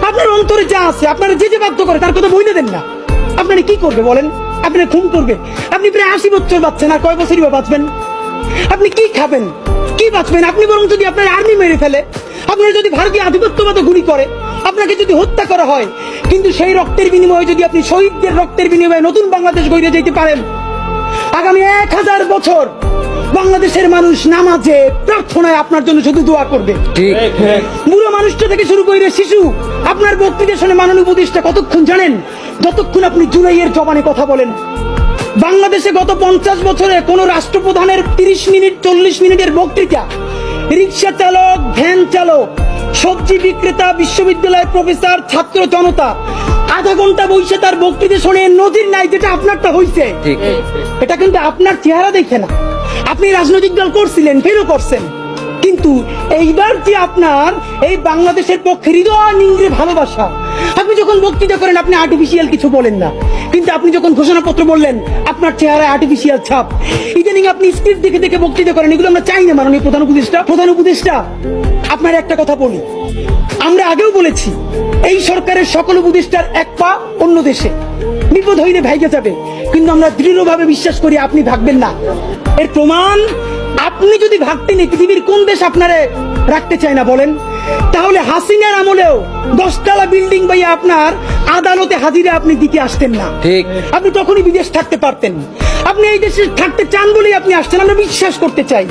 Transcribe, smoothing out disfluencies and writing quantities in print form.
আপনার অন্তরে যা আছে, আপনারা যে যে বাধ্য করে তার কথা বইলে দেন না। আপনারা কি করবে বলেন? আপনারা খুন করবে। আপনি প্রায় 80 বছর বাঁচছেন, আর কয় বছরই বা বাঁচবেন? আপনি কি খাবেন, কি বাঁচবেন? আপনি বরং যদি আপনার আর্মি মেরে ফেলে, আপনার যদি ভারতীয় আধিপত্যবাদ গুলি করে, আপনাকে যদি হত্যা করা হয়, কিন্তু সেই রক্তের বিনিময়ে যদি আপনি শহীদদের রক্তের বিনিময়ে নতুন বাংলাদেশ গড়ে যেতে পারেন, আগামী 1000 বছর বাংলাদেশের মানুষ নামাজে প্রার্থনায় আপনার জন্য শুধু দোয়া করবে। বুড়ো মানুষটা থেকে শুরু করে শিশু আপনার বক্তৃতা শুনে মাননীয় উপদেষ্টা কতক্ষণ জানেন? যতক্ষণ আপনি জুলাইয়ের জবানে কথা বলেন। বাংলাদেশে গত 50 বছরে কোন রাষ্ট্রপ্রধানের 30 মিনিট 40 মিনিটের বক্তৃতা, রিক্সা চালক, ভ্যান চালক, সবজি বিক্রেতা, বিশ্ববিদ্যালয়ের প্রফেসর, ছাত্র জনতা আধা ঘন্টা বসে তার বক্তৃতা শুনে নজির নাই, যেটা আপনারটা হইছে। এটা কিন্তু আপনার চেহারা দেখে না। আপনি রাজনৈতিক দল করছিলেন, ফেরও করছেন, কিন্তু এইবার যে আপনার এই বাংলাদেশের পক্ষে হৃদয় নিংড়ে ভালোবাসা, আপনি যখন বক্তৃতা করেন আপনি আর্টিফিশিয়াল কিছু বলেন না, কিন্তু আপনি যখন ঘোষণাপত্র বললেন আপনার চেহারায় আর্টিফিশিয়াল ছাপ। ইদানিং আপনি স্ক্রিপ্ট দেখে দেখে বক্তৃতা করেন, এগুলো আমরা চাই না। মাননীয় প্রধান উপদেষ্টা আপনার একটা কথা বলি, আমরা আগেও বলেছি এই সরকারের সকল উপদেষ্টার এক পা অন্য দেশে, বিপদ হইলে ভাইগে যাবে, কিন্তু আমরা দৃঢ়ভাবে বিশ্বাস করি আপনি ভাগবেন না। এর প্রমাণ, আপনি যদি ভাগতেন এই পৃথিবীর কোন দেশ আপনারে রাখতে চায় না বলেন? তাহলে হাসিনার আমলেও 10 তলা বিল্ডিং বাইয়া আপনার আদালতে হাজিরা আপনি দিতে আসতেন না। আপনি তখনই বিদেশ থাকতে পারতেন। আপনি এই দেশে থাকতে চান বলেই আপনি আসছেন, আমরা বিশ্বাস করতে চাই।